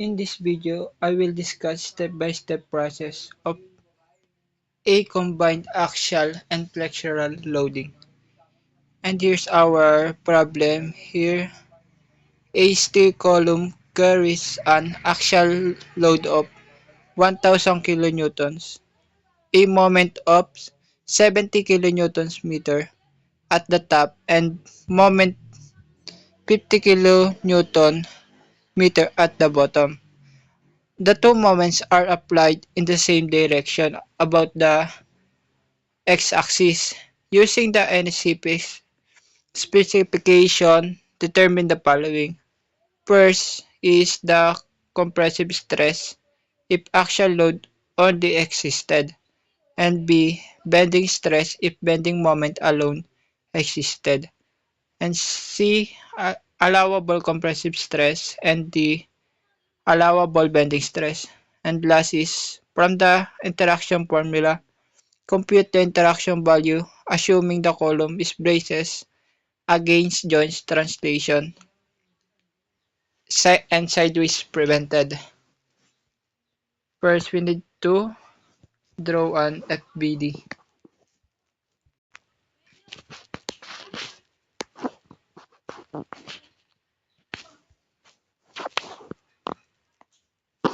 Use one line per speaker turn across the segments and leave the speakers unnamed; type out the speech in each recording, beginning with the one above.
In this video, I will discuss step-by-step process of a combined axial and flexural loading. And here's our problem. Here, a steel column carries an axial load of 1000 kilonewtons, a moment of 70 kilonewtons meter at the top and moment 50 kilonewton meter at the bottom. The two moments are applied in the same direction about the x-axis. Using the NCP specification, determine the following. First is the compressive stress if axial load only existed, and B, bending stress if bending moment alone existed, and C, allowable compressive stress, and D, allowable bending stress. And last is, from the interaction formula, compute the interaction value assuming the column is braces against joints translation and sideways prevented. First, we need to draw an FBD.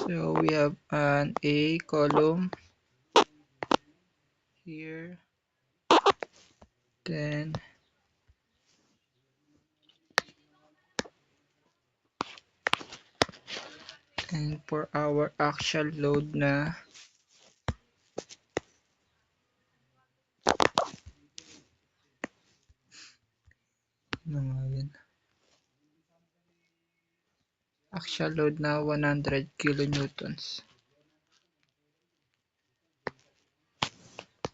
So we have an A column here, then and for our axial load na axial load na 100 kilonewtons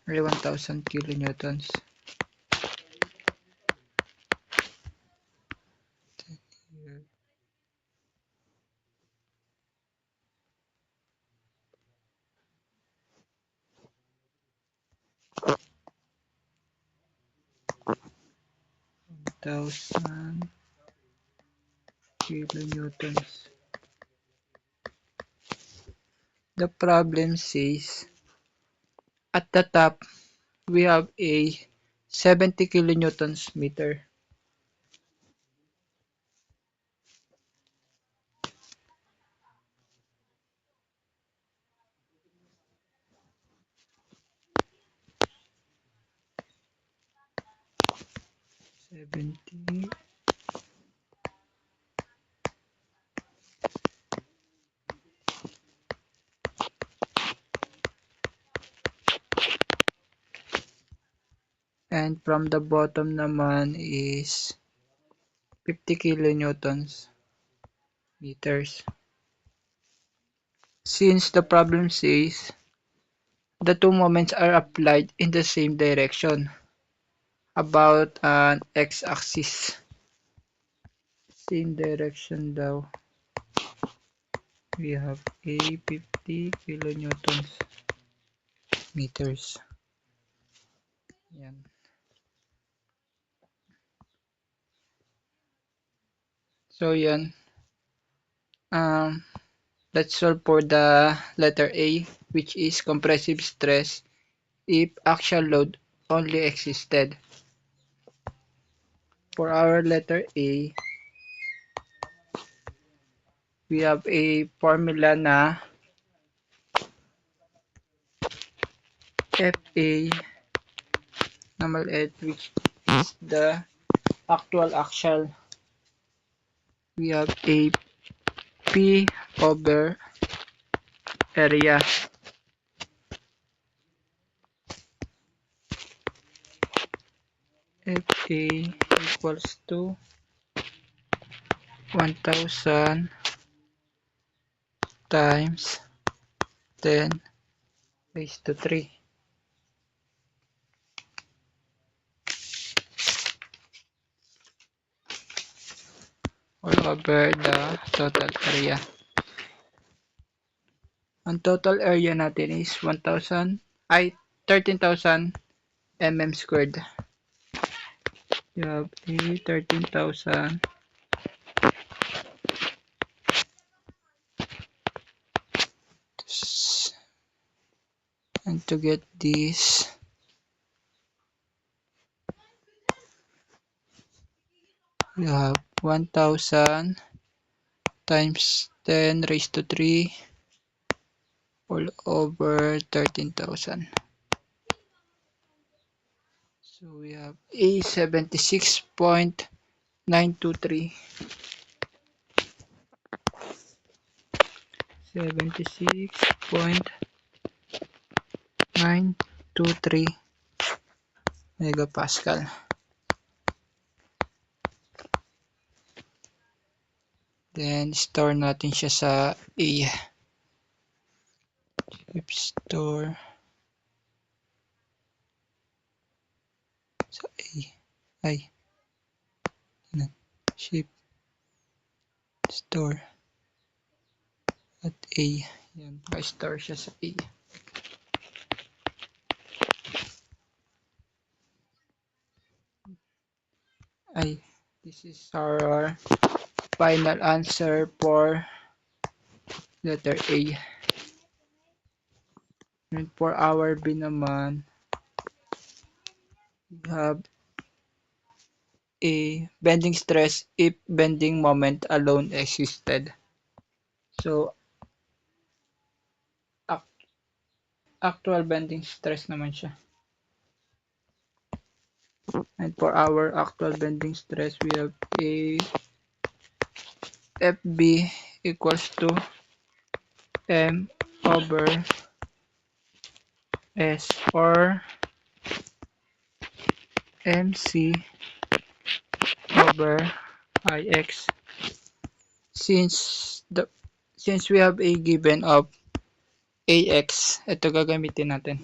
or 1000 kilonewtons. 1000 kilonewtons. The problem says at the top we have a 70 kilonewtons meter. And from the bottom naman is 50 kilonewtons meters. Since the problem says the two moments are applied in the same direction about an x-axis. Same direction daw. We have a 50 kilonewtons meters. Yan. So yan. Let's solve for the letter A, which is compressive stress if axial load only existed. For our letter A, we have a formula na FA normal H, which is the actual axial. We have a P over area. FA equals to 1000 times 10 raised to 3. All over the total area. Ang total area natin is 13,000 mm squared. You have a 13,000 And to get this, we have 1000 times 10 raised to 3 all over 13,000. So we have a 76.923. 76.923 megapascal. Then store natin siya sa A. Chip store sa A. Ay. Ship store at A. Yan, pa-store siya sa A. Ay, this is our final answer for letter A. And for our B naman, we have a bending stress if bending moment alone existed. So, actual bending stress naman siya. And for our actual bending stress, we have a FB equals to M over S or MC over IX. Since we have a given of AX, ito gagamitin natin.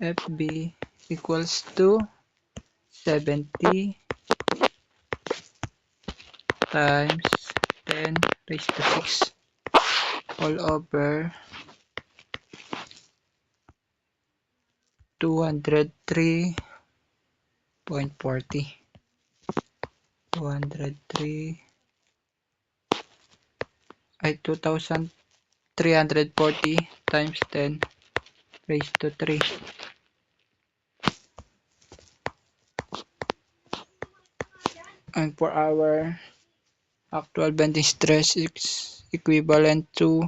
FB equals to 70 times 10 raised to 6 all over 203.40. 2,340 times 10 raised to 3. And for our actual bending stress is equivalent to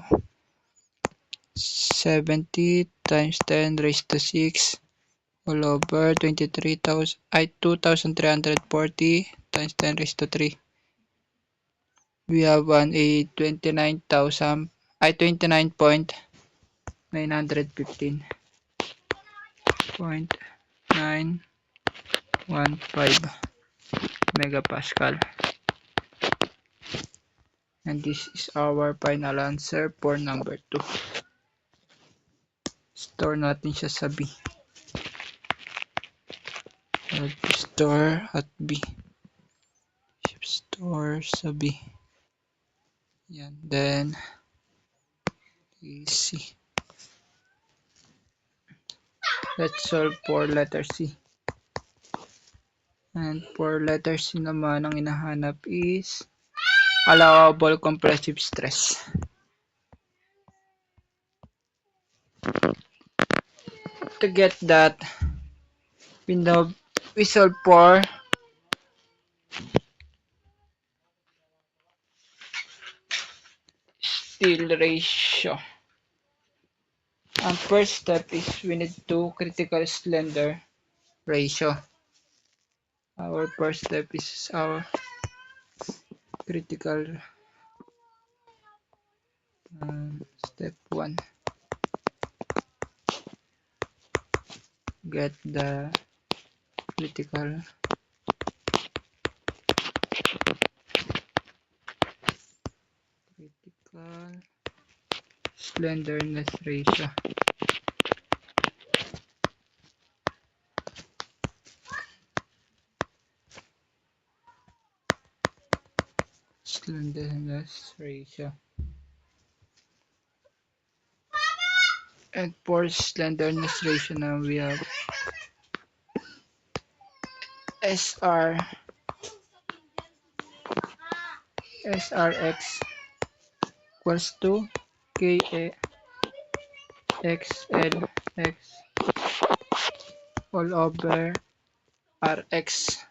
70 times 10 raised to 6 all over 2,340 times 10 raised to 3. We have a 29,915.915 megapascal. And this is our final answer for number 2. Store natin siya sa B. Store at B. Ship store sa B. Yan. Then, C. Let's solve for letter C. And for letter C naman, ang hinahanap is allowable compressive stress. To get that, we solve for steel ratio. Ang first step is we need to critical slender ratio. Our first step is our critical step 1. Get the critical slenderness ratio. Slenderness ratio. And for slenderness ratio now we have SRX equals to KA XLX all over RX.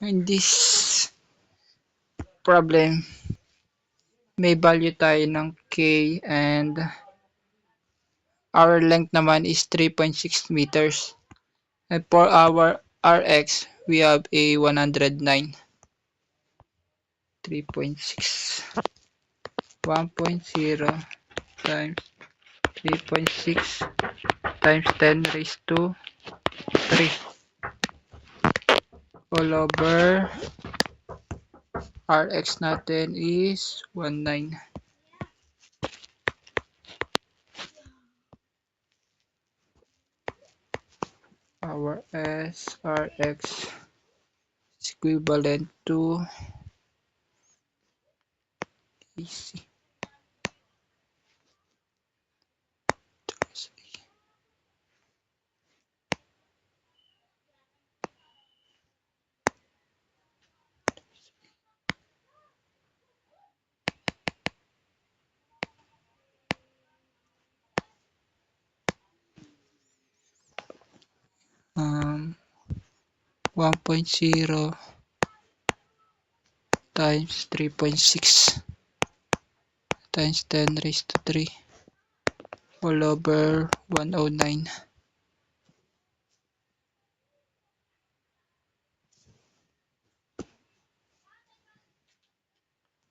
In this problem, may value tayo ng K and our length naman is 3.6 meters. And for our RX, we have a 109. 3.6. 1.0 times 3.6 times 10 raised to 3 all over RX natin is 19. Our SRX is equivalent to AC. 1.0 times 3.6 times 10 raised to 3 all over 109.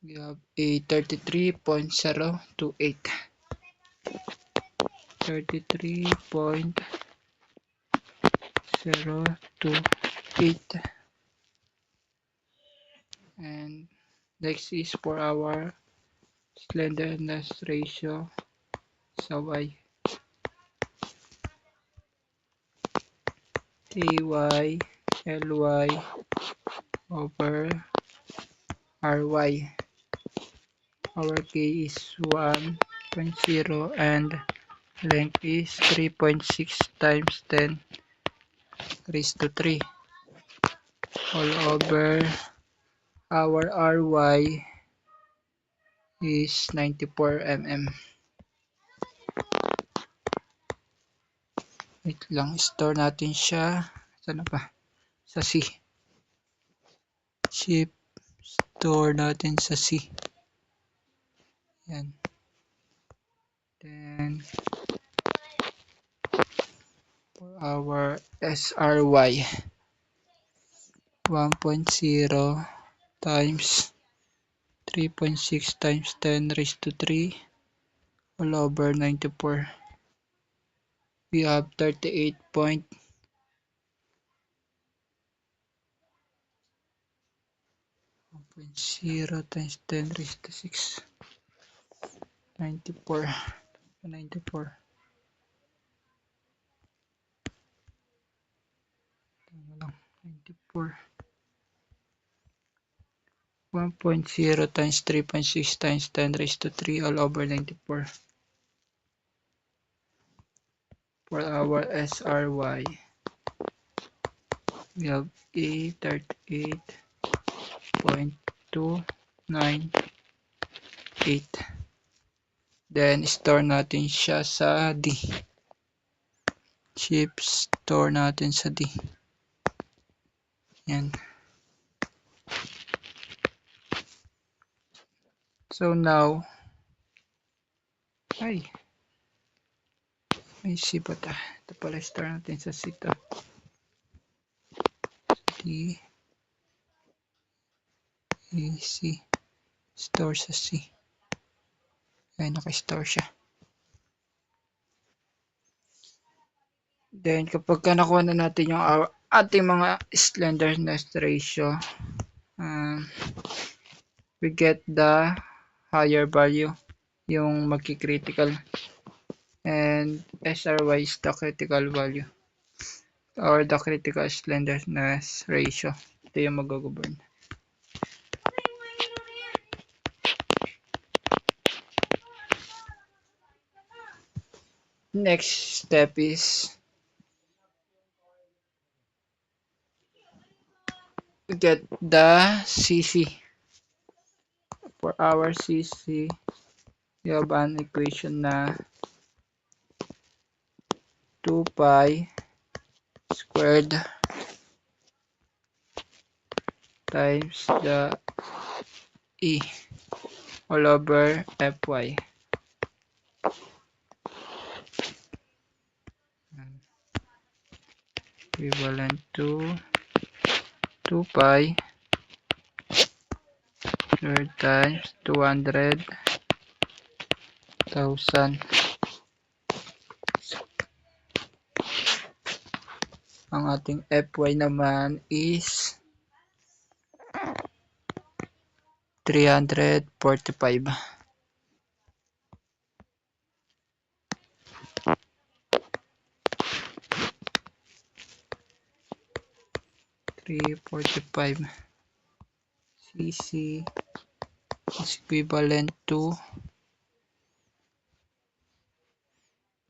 We have a 33.028. 33.028. And next is for our slenderness ratio sa Y. KY LY over RY. Our K is 1.0 and length is 3.6 times 10 raised to 3 all over our RY is 94 mm. Wait lang, store natin siya. Saan ba? Sa C. Shift, store natin sa C. Yan. Then, for our SRY, 1.0 times 3.6 times 10 raised to 3 all over 94. We have 38.0 times 10 raised to 6. 94. 94. Tama lang. 94. 1.0 times 3.6 times 10 raised to 3 all over 94. For our SRY, we have a 38.298. Then, store natin siya sa D. Shift, store natin sa D. Yan. So now, ay, may C pa ta. Ito pala, store natin sa C to. D, A, C. Store sa C. Ay, naka-store siya. Then, kapag nakuha na natin yung ating mga slenderness ratio, we get the higher value, yung magki-critical. And SRY is the critical value or the critical slenderness ratio. Ito yung mag-govern. Next step is get the CC. for our CC, we have an equation na 2 pi squared times the E all over Fy. Equivalent to 2 pi squared times 200,000. Ang ating Fy naman is 345. 345 cc is equivalent to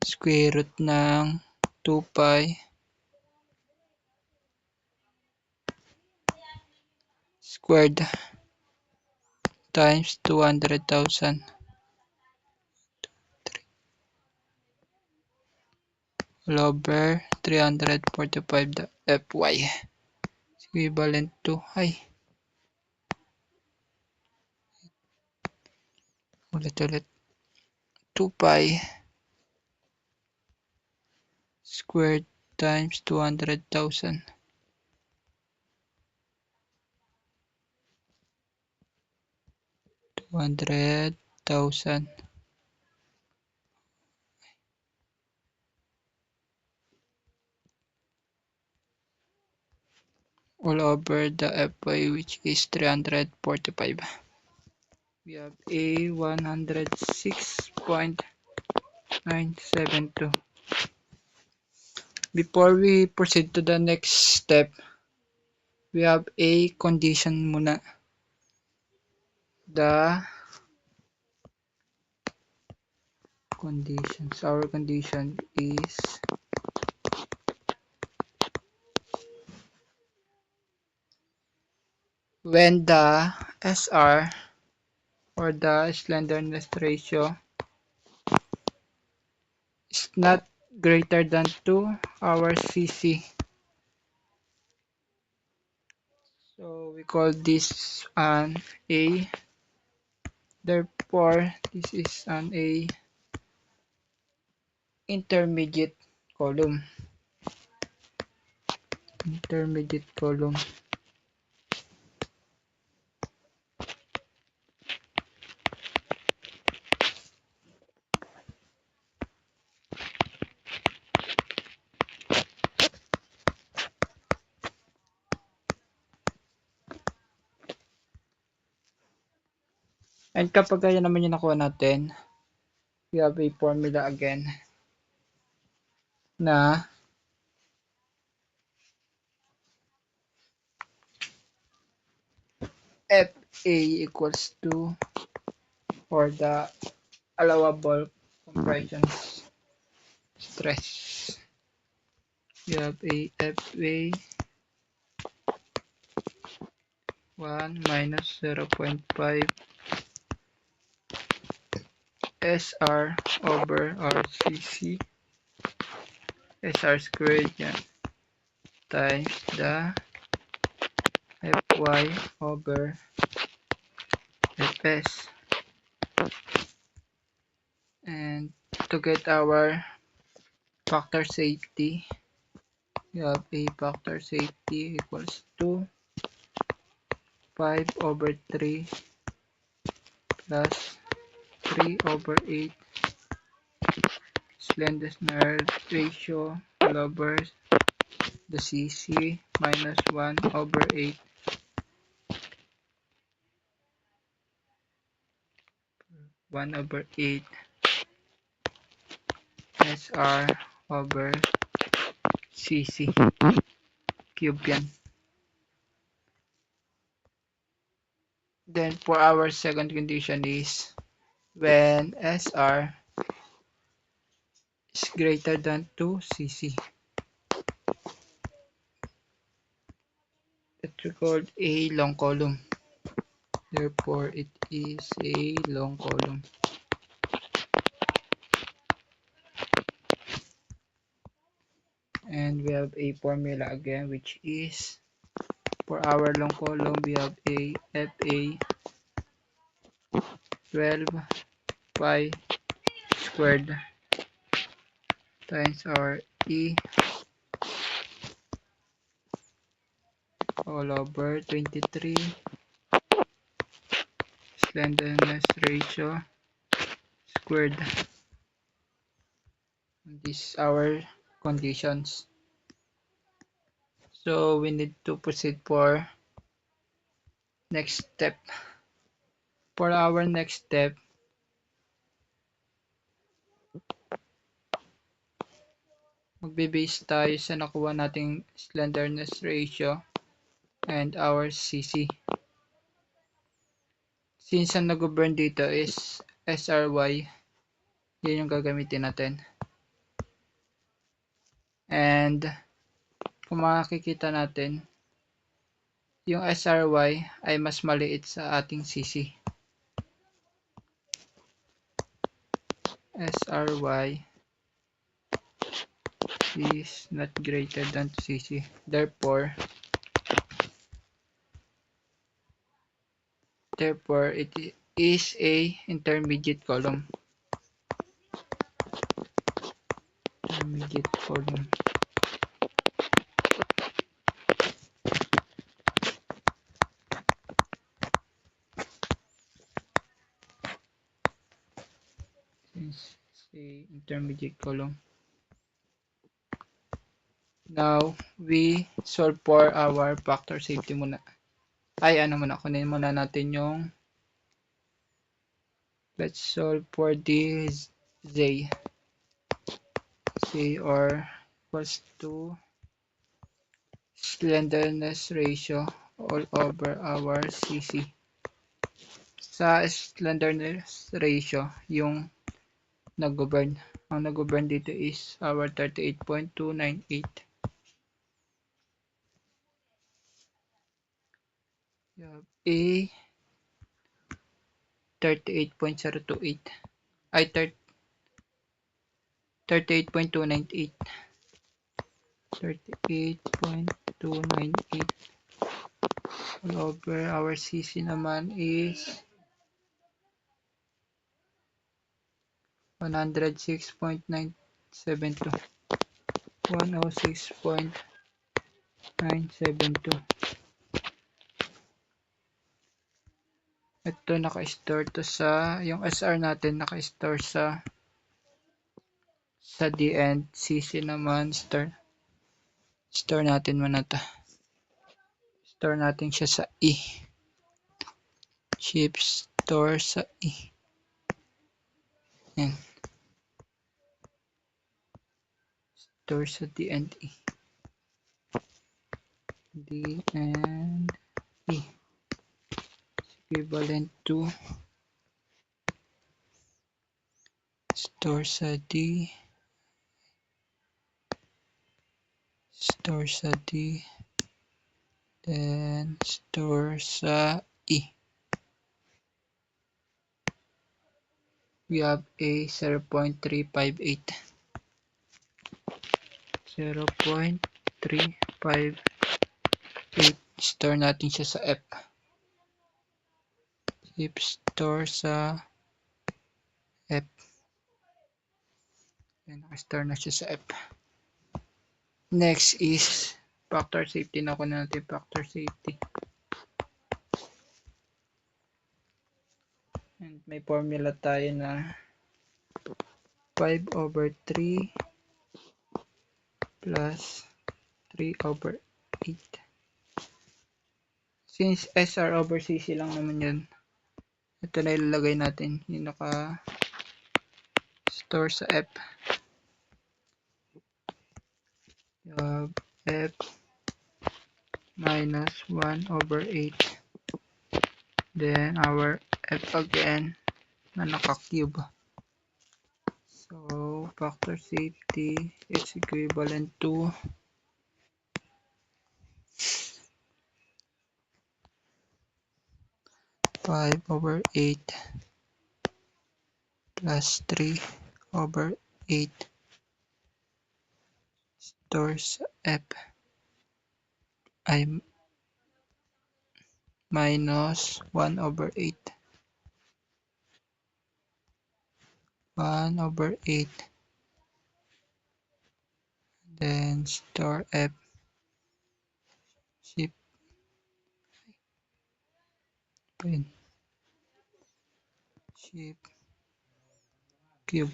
square root ng 2 pi squared times 200,000 all over 345 the Fy is equivalent to ulit 2 pi squared times 200,000 all over the Fy, which is 345. We have a 106.972. Before we proceed to the next step, we have a condition muna. The conditions, our condition is when the SR or the slenderness ratio is not greater than 2 our CC. So we call this an A. Therefore, this is an A intermediate column. Intermediate column. And kapag kaya naman yung nakuha natin, we have a formula again na FA equals to, or the allowable compression stress. We have a FA 1 minus 0.5 SR over RCC SR squared yan times the Fy over Fs, and to get our factor safety, we have a factor safety equals to 5 over 3 plus 3 over 8 slenderness ratio all over the CC minus 1 over 8 1 over 8 SR over CC cube yan. Then for our second condition is when SR is greater than 2 CC. It's called a long column. Therefore, it is a long column. And we have a formula again, which is for our long column, we have a FA 12 pi squared times our E all over 23 slenderness ratio squared. These are our conditions. So we need to proceed for next step. For our next step, magbe-base tayo sa nakuha nating slenderness ratio and our CC. Since ang nag-govern dito is SRY, yun yung gagamitin natin. And kung makikita natin, yung SRY ay mas maliit sa ating CC. SRY is not greater than CC. Therefore, it is a intermediate column. Intermediate column. Since it's a intermediate column. Now, we solve for our factor safety muna. Kunin muna natin yung let's solve for this Z. Z or equals to slenderness ratio all over our CC. Sa slenderness ratio, yung nag-govern. Ang nag-govern dito is our 38.298. You have A 38.028. Ay, 38.298. 38.298 all over our CC naman is 106.972. 106.972. Ito naka-store to sa yung SR natin naka-store sa D and CC naman store natin muna to. Store natin siya sa E. Shift store sa E. Yan. Store sa D and E. D and E. Equivalent to store sa D. Store sa D. Then store sa E. We have a 0.358. 0.358. Store natin siya sa F. If store sa F. Then naka-store na siya sa F. Next is factor safety. Nakuha natin factor safety. And may formula tayo na 5 over 3 plus 3 over 8. Since SR over CC lang naman yun, ito na ilalagay natin. Yung naka-store sa F. F minus 1 over 8. Then our F again na naka-cube. So factor safety is equivalent to 5/8 plus 3/8 store sa F ay minus 1/8. 1/8 then store F shift shift cube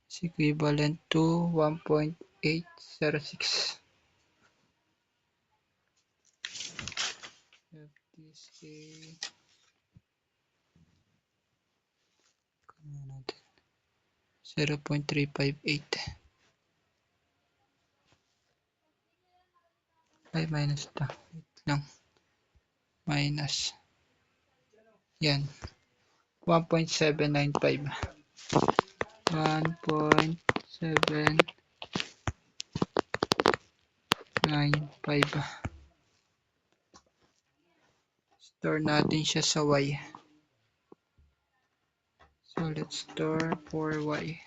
is equivalent to 1.806. This is 0.358 ay minus ito. Wait lang. Minus. Yan. 1.795. 1.795. Store natin siya sa Y. So let's store for Y.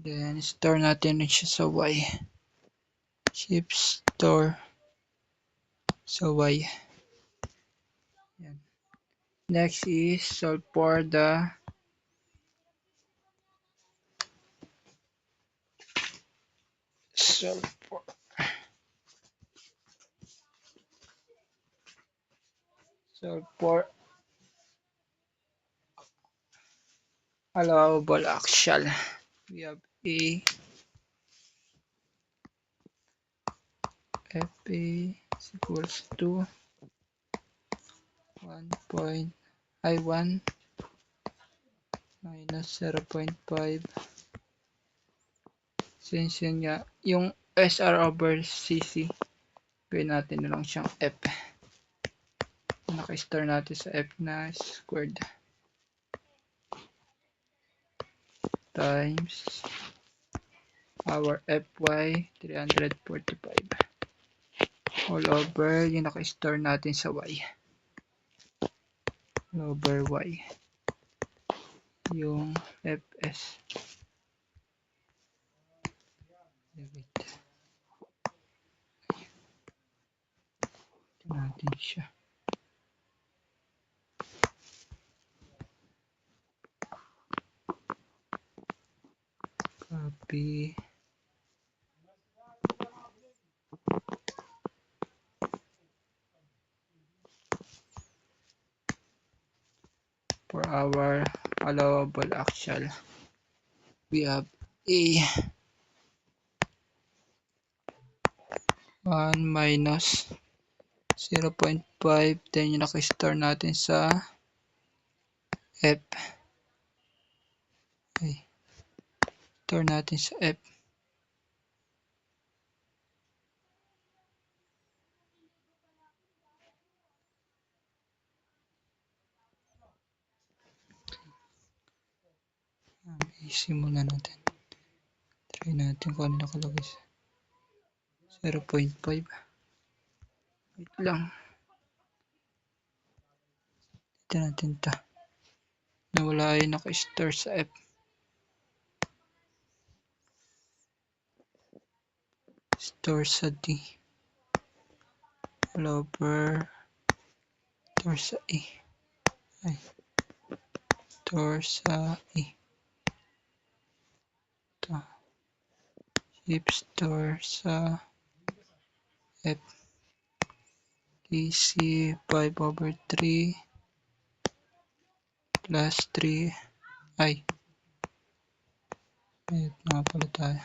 Then store natin rin siya sa Y. Shift store sa Y. Yan. Next is solve for the allowable axial. We have A FA is equals to 1 minus 0.5. Since yun nga, yung SR over CC, gawin natin na lang siyang F. Naka-store natin sa F na squared. Times our Fy 345. All over yung naka-store natin sa Y. All over Y. Yung Fs. Wait. Ito natin siya. Copy. For our allowable axial, we have A 1 minus 0.5, then yung naka-store natin sa F. Okay. Store natin sa F. Isimulan natin. Try natin kung ano nakalagay sa 0.5. Wait lang. Dito natin ito. Nawala yung naka-store sa F. Store sa D. All over. Store sa E. Ay. Store sa E. Ito. Shift store sa F. DC 5/3 plus 3. Ay. Ayun nga pala tayo.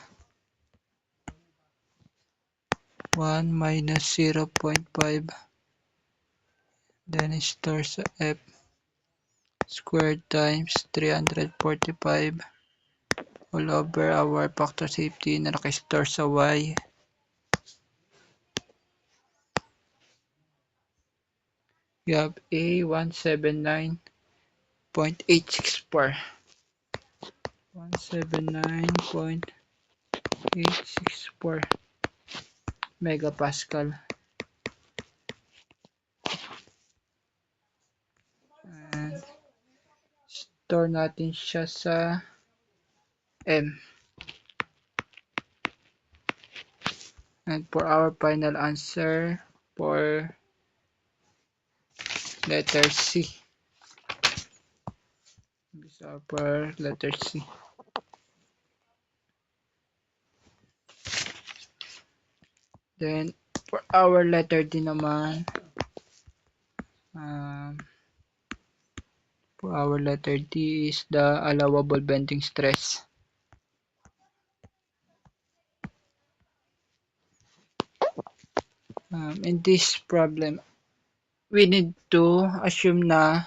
1 minus 0.5. Then store sa F squared times 345 all over our factor safety na nakistore sa Y. We have A 179.864. 179.864 megapascal. And store natin siya sa M. And for our final answer for letter C. This is for letter C. Then for our letter D naman, for our letter D is the allowable bending stress. In this problem, we need to assume na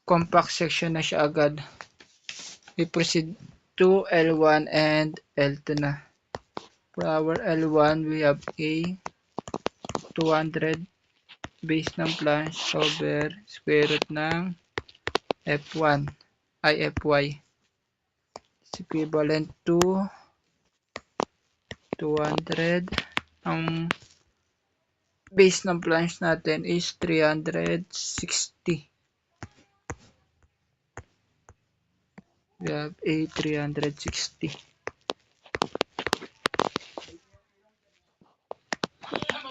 compact section na siya agad. We proceed to L1 and L2 na. For our L1, we have A 200 base ng flange over square root ng F1 ay Fy is equivalent to 200. Ang base ng flange natin is 360. We have A 360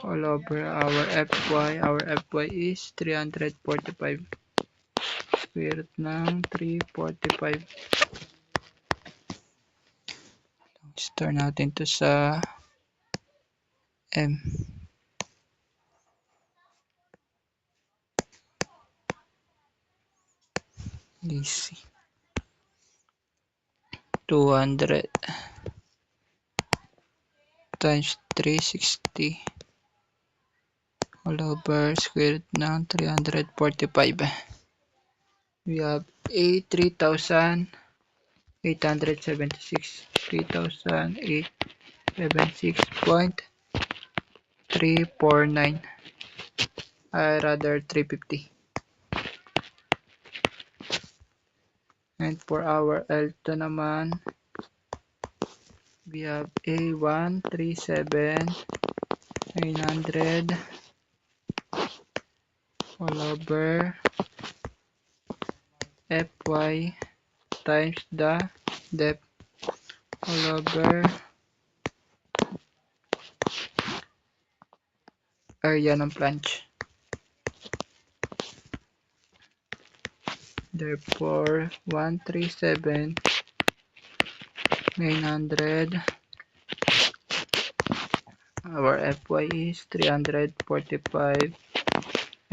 all over our Fy. Our Fy is 345. Square root ng 345. Store natin to sa M. DC 200 times 360 all over square root ng 345. We have A 3,876. 3,876.349. I rather 350. And for our L2 naman, we have A 137,900 all over Fy times the depth all over area ng flange. Therefore, 137,900. Our Fy is 345.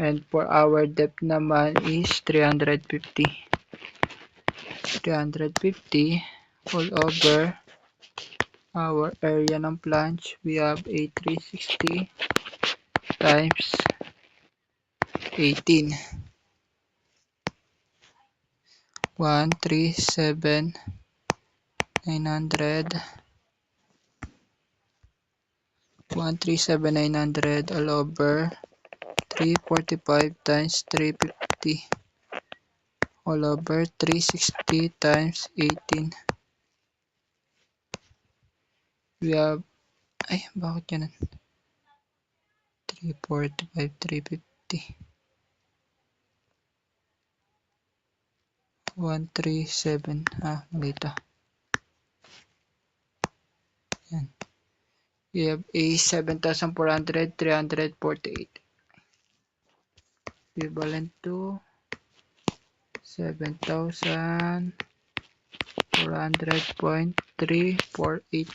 And for our depth naman is 350. 350 all over our area ng flange. We have a 360 times 18. 137,900. 137,900 all over 345 times 350 all over 360 times 18. We have, bakit yan? 345, 350. 137, mali ito. Yan. We have a 7,400, 348. Equivalent to 7,400.348.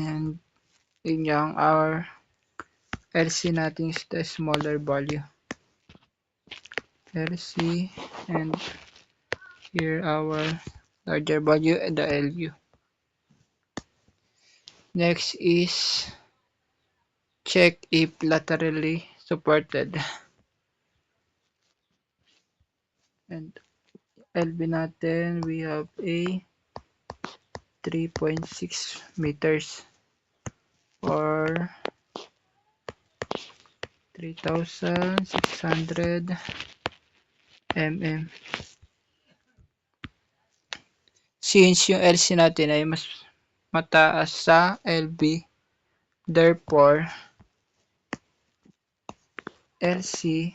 And yun yung our LC natin is the smaller value. LC and here our larger value and the LU. Next is check if laterally supported. And LB natin, we have a 3.6 meters or 3,600 mm. Since yung LC natin ay mas mataas sa LB, therefore, LC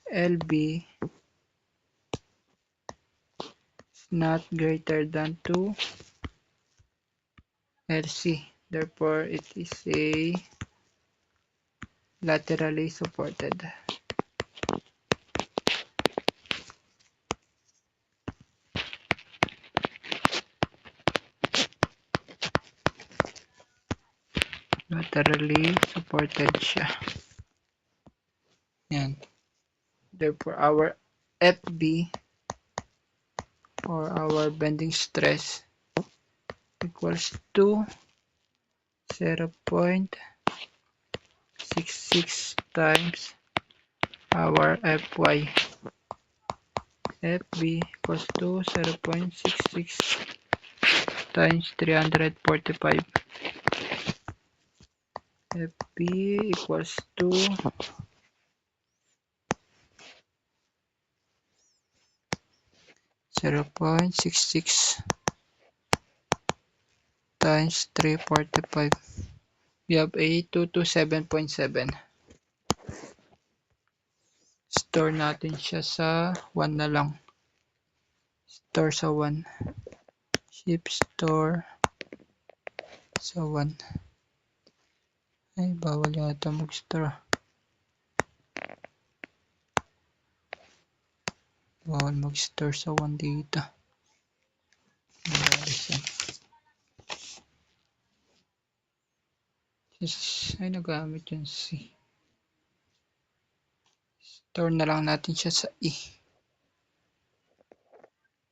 LB is not greater than 2 LC. Therefore, it is a laterally supported. Laterally supported siya. Yan. Therefore, our FB or our bending stress equals to 0.66 times our Fy. FB equals to 0.66 times 345. FB equals to 0.66 times 345. We have a 227.7. Store natin siya sa 1 na lang. Store sa 1. Ship store sa 1. Ay, bawal yata mag-store. Bawal mag-store sa 1 dito. Ay, nagamit yung C. Store na lang natin siya sa E.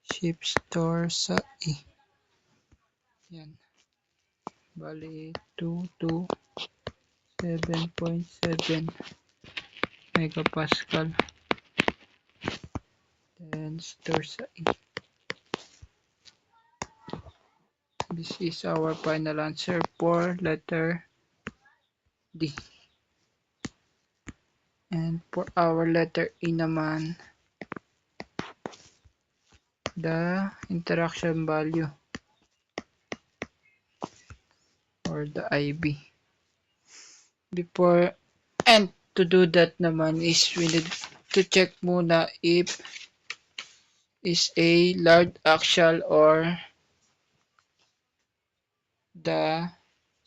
Ship store sa E. Yan. Bali, 227.7 megapascal. Then, store sa E. This is our final answer for letter D. And for our letter E naman, the interaction value or the IB. Before and to do that naman is we need to check muna if is a large axial or the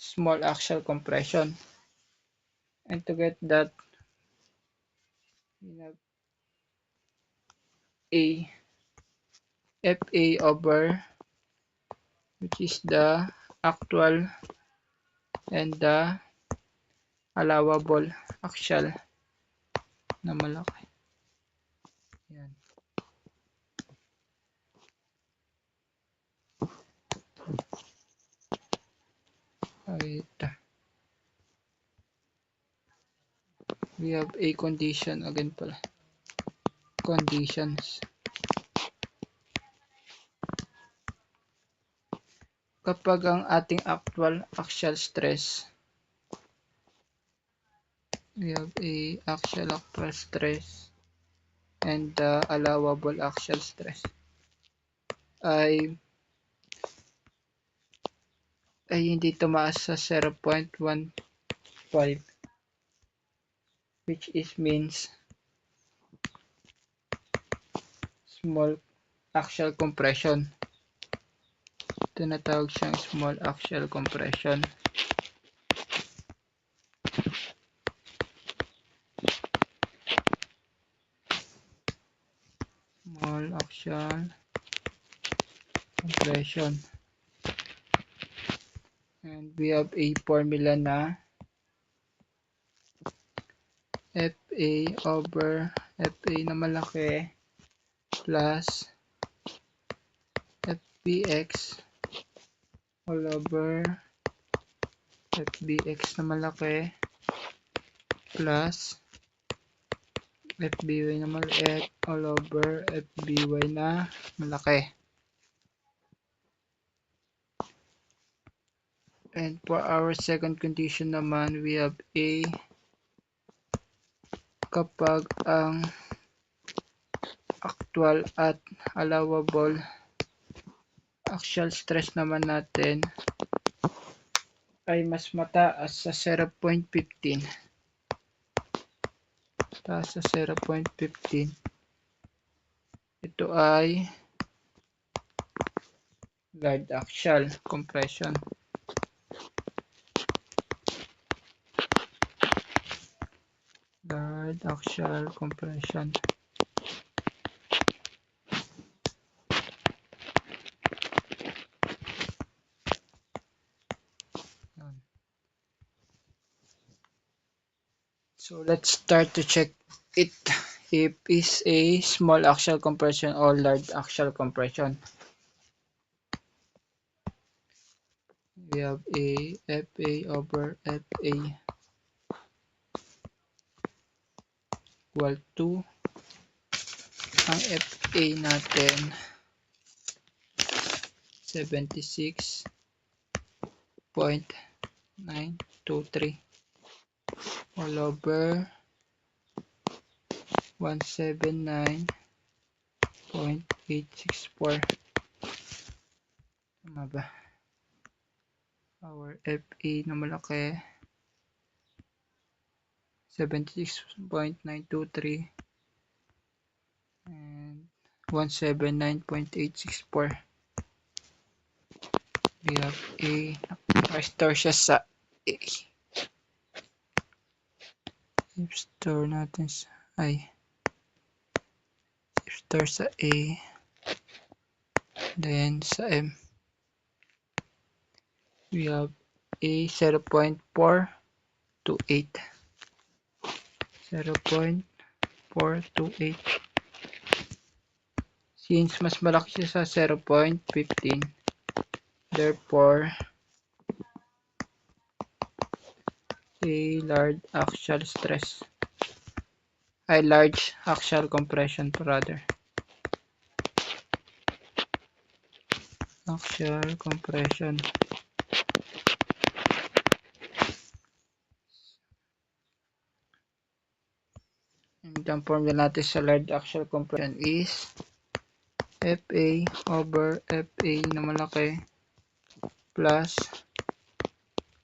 small axial compression. And to get that, we have a FA over, which is the actual and the allowable axial na malaki. Yan. Ito. We have a condition again pala. Conditions. Kapag ang ating actual axial stress, we have a actual stress and the allowable axial stress ay hindi tumaas sa 0.15, which is means small axial compression. Tinatawag siyang small axial compression. Small axial compression. And we have a formula na FA over FA na malaki plus FBX all over FBX na malaki plus FBY na maliit all over FBY na malaki. And for our second condition naman, we have A kapag ang actual at allowable axial stress naman natin ay mas mataas sa 0.15. Taas sa 0.15. Ito ay large axial compression. Large axial compression. So let's start to check it if it's a small axial compression or large axial compression. We have a FA over FA equal to ang FA natin 76.923 all over 179.864. Tama ba? Our FA na malaki 76.923 and 179.864. We have A. Restore siya sa A. I-store natin sa I-store sa A. Then sa M. We have A 0.428. 0.428. Since mas malaki siya sa 0.15, therefore a large axial stress, a large axial compression rather. Axial compression. And ang formula natin sa large axial compression is FA over FA na malaki plus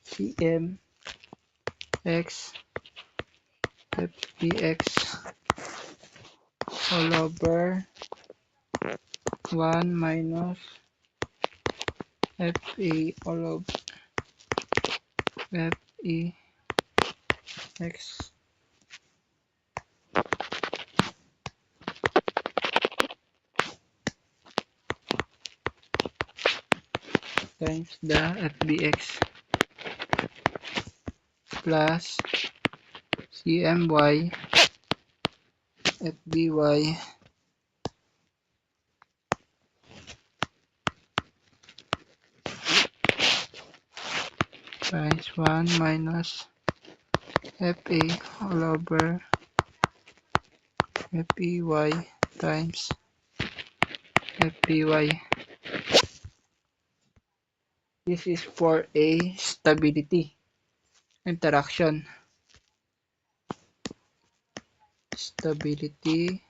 CM x FBX all over 1 minus FA all over FEX times the FBX plus CMY FBY times 1 minus FA all over FEY times FBY. This is for a stability interaction. Stability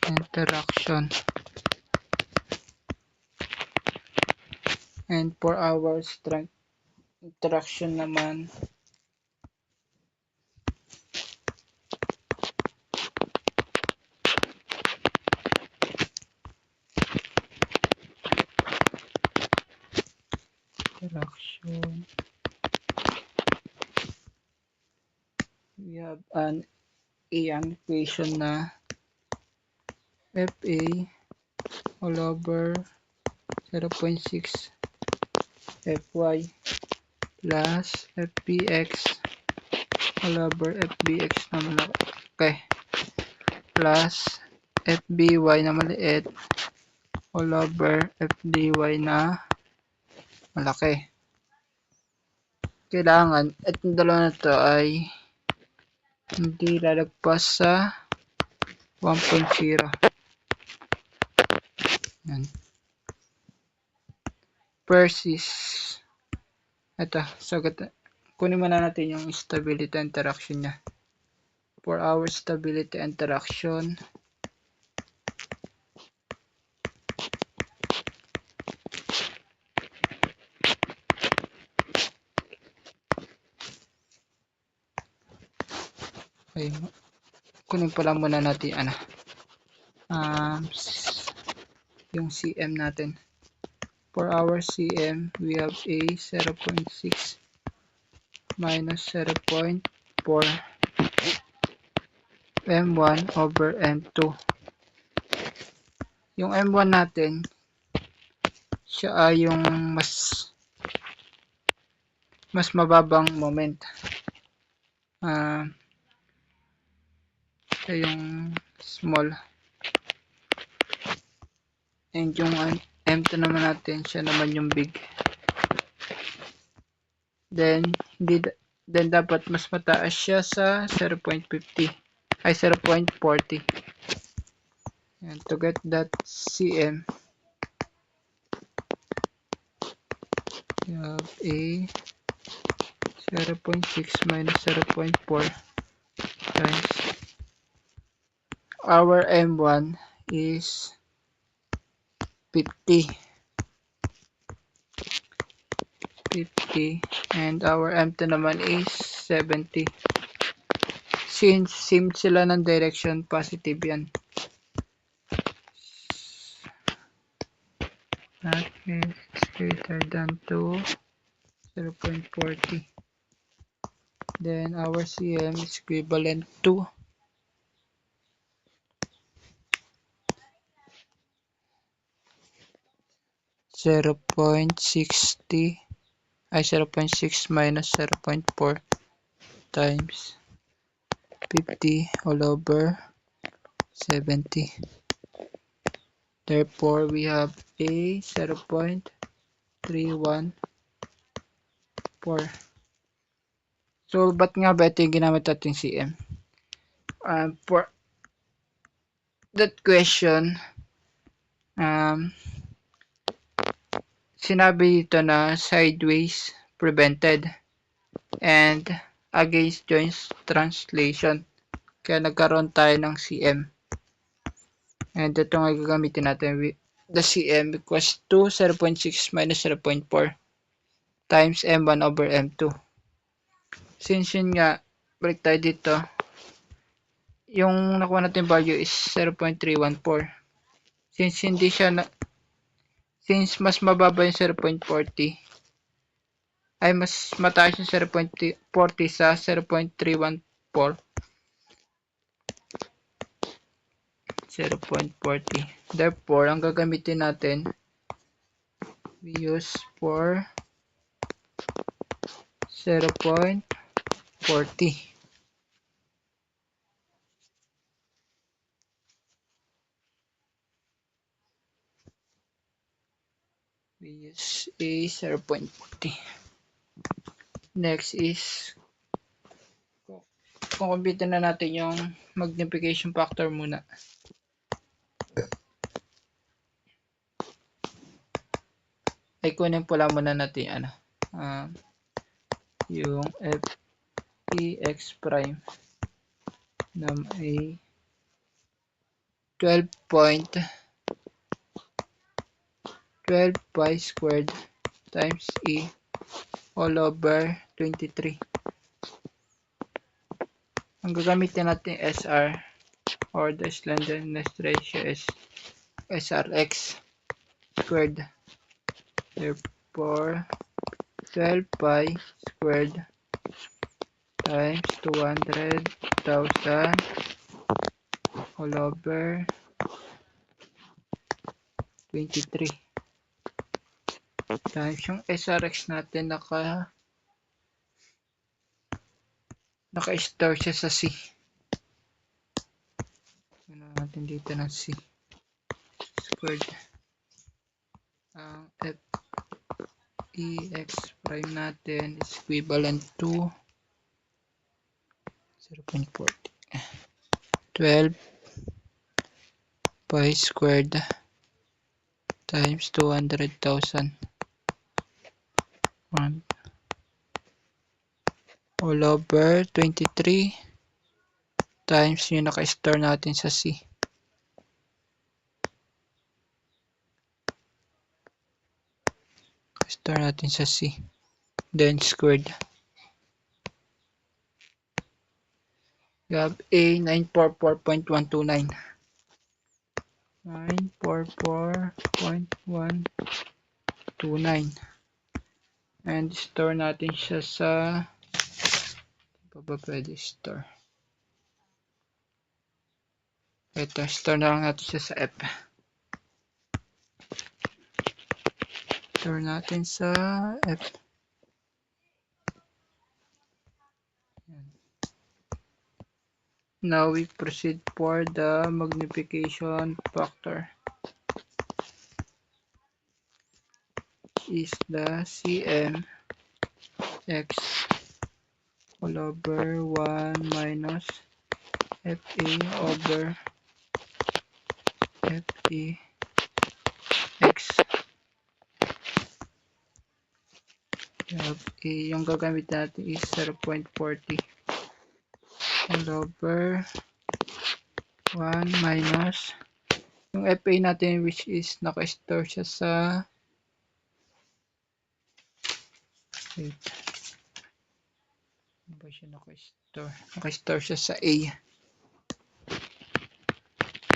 interaction. And for our strength interaction naman, we have an equation na FA all over 0.6 FY plus FBX all over FBX na malaki plus FBY na maliit all over f dy na malaki. Kailangan itong dalawa na to ay hindi lalagpas sa 1.0. Yan. First is ito, sagot. Kunin muna natin yung stability interaction niya. For our stability interaction, okay, kunin pala muna natin yung cm natin. For our cm, we have a 0.6 minus 0.4 m1 over m2. Yung m1 natin, siya ay yung mas mababang moment. Siya yung small. And yung m2 naman natin, siya naman yung big. Then dapat mas mataas siya sa 0.50 ay 0.40. And to get that cm, you have a 0.6 minus 0.4 times our m1 is 50 and our m2 naman is 70. Since same sila ng direction, positive yan. That is greater than to 0.40. Then our cm is equivalent to 0.60 ay 0.6 minus 0.4 times 50 all over 70. Therefore, we have a 0.314. So, ba't nga ba ito yung ginamit natin cm? For that question, sinabi dito na sideways prevented and against joints translation. Kaya nagkaroon tayo ng cm. And ito nga gagamitin natin. The cm equals to 0.6 minus 0.4 times m1 over m2. Since yun nga, balik tayo dito. Yung nakuha natin value is 0.314. Since mas mababa yung 0.40, ay mas mataas yung 0.40 sa 0.314. 0.40. Therefore, ang gagamitin natin, we use for 0.40. We use a 0.40. Next is, kukumpute na natin yung magnification factor muna. Ay kunin pula muna natin yung f(x) prime na may 12 pi squared times e all over 23. Ang gagamitin natin SR or the slenderness ratio is SRX squared. Therefore, 12 pi squared times 200,000 all over 23 times yung SRX natin naka-store siya sa C. Ano natin dito ng C squared. ang f(x) prime natin is equivalent to 0.40. 12 pi squared times 200,000 all over 23 times yung naka-store natin sa C. Store natin sa C. Then squared. We have A 944.129. 944.129. And store natin siya sa pa ba pwede store? Ito, store na lang natin siya sa F. Store natin sa F. Now we proceed for the magnification factor. Is the Cm x all over 1 minus Fa over Fe x. Yung gagamit natin is 0.40 all over 1 minus yung Fa natin, which is naka-store siya sa ba siya naka-store siya sa A,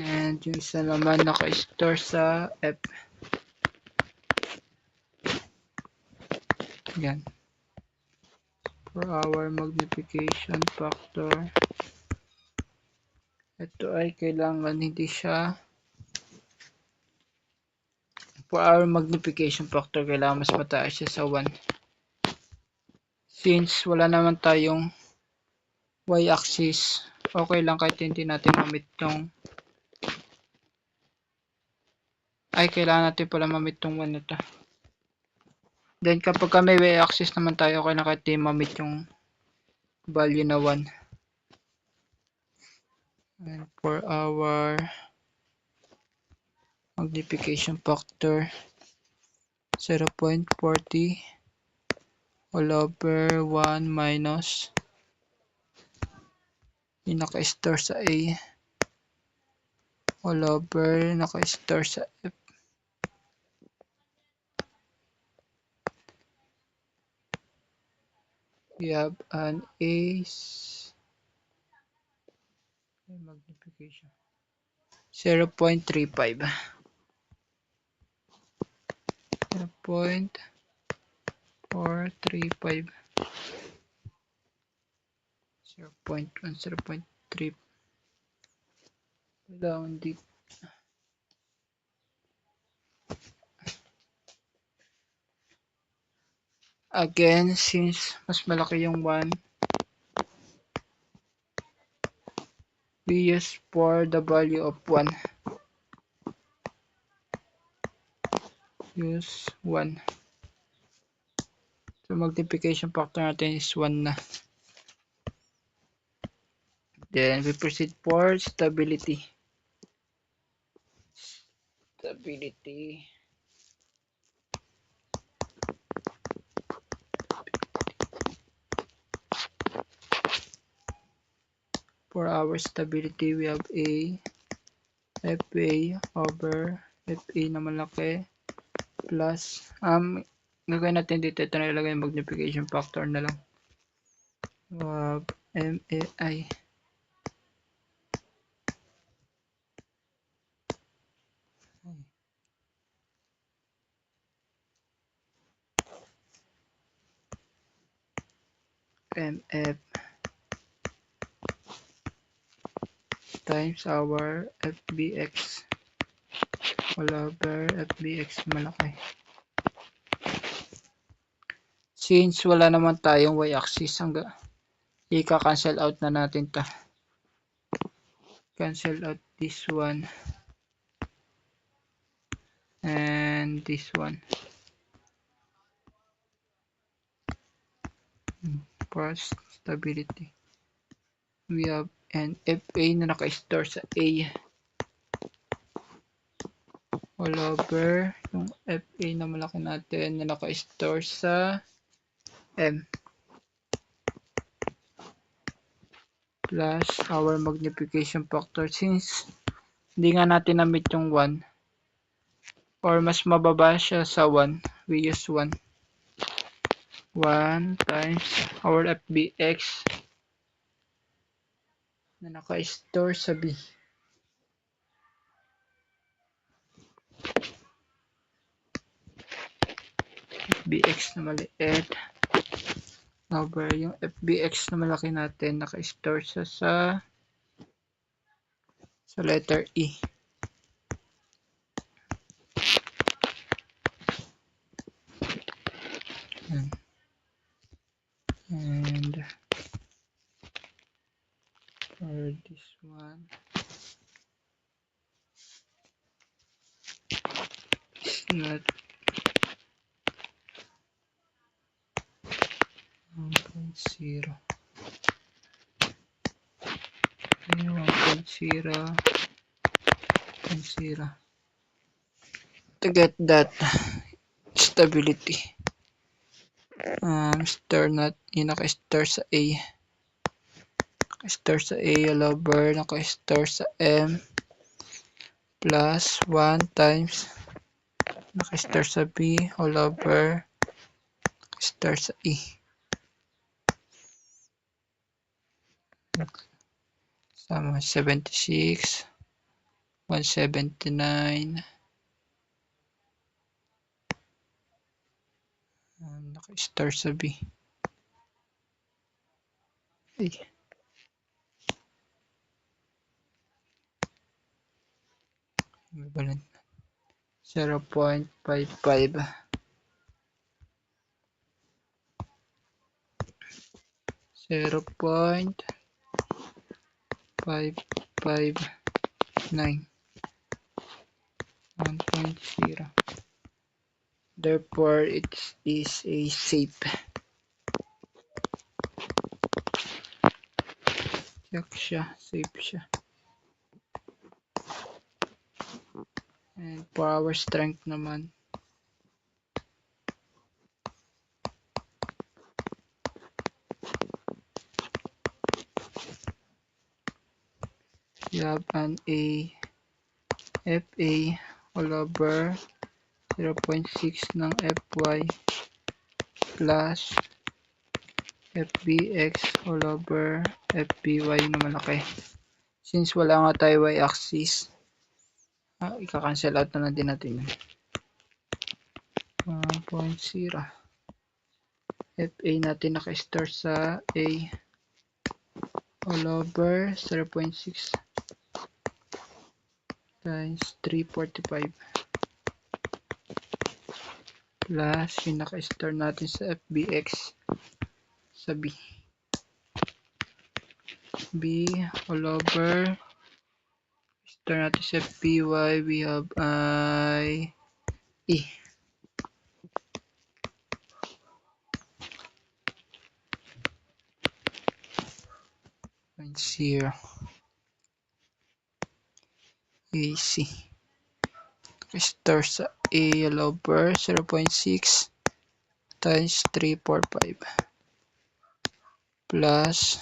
and yung isa naman naka-store sa F. Yan. For our magnification factor, ito ay kailangan hindi siya, for our magnification factor, kailangan mas mataas siya sa 1. Since wala naman tayong y-axis, okay lang kahit hindi natin mamit tong, ay kailangan natin pala mamit tong 1 na to. Then kapag may y-axis naman tayo, okay na kahit hindi mamit yung value na 1. And for our magnification factor, 0.40 all over 1 minus yung naka-store sa A all over naka-store sa F. We have an A magnification 0.35. 0.435. 0.1, 0.3 down deep. Again, since mas malaki yung 1, we use for the value of 1. Use 1. So multiplication factor natin is 1 na. Then we proceed for stability. For our stability, we have A Fa over Fa na malaki plus gagawin natin dito, ito na ilagay yung magnification factor na lang. MAI MF times our FBX all over FBX malaki. Since wala naman tayong y-axis, i-cancel out na natin ta. Cancel out this one and this one. First, stability. We have an FA na naka-store sa A. All over yung FA na malaki natin na naka-store sa M. Plus our magnification factor. Since hindi nga natin na-meet yung 1, or mas mababa siya sa 1, we use 1. 1 times our FBX na naka-store sa B. FBX na maliit over yung FBX na malaki natin naka-store siya sa letter E. And for this one it's not 1.0. 1.0 to get that stability. Store not yung naka-store sa A. Naka-store sa A all over naka-store sa M plus 1 times naka-store sa B all over naka-store sa E. Sama 76, 179, naka-store sa B. Ay. Equivalent 0.55. 0.559. 1.0. Therefore, it is a safe. Check siya, safe siya. And for our strength naman, you have an FA all over 0.6 ng FY plus FBX all over FBY na malaki. Since wala nga tayo y-axis, ika-cancel out na lang din natin yun. 1.0. FA natin naka-store sa A all over 0.6 times 345 plus yung naka-store natin sa FBX sa B. B all over store natin sa FBY, we have E. .0 AC store sa A all over 0.6 times 345 plus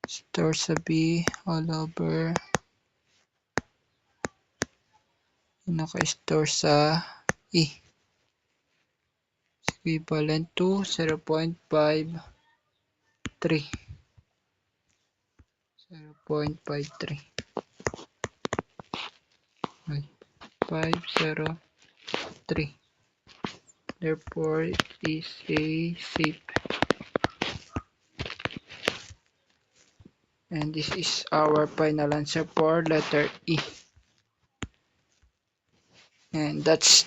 store sa B all over naka-store sa E equivalent to 0.53 0.53 503. Therefore, it is a safe. And this is our final answer for letter E. And that's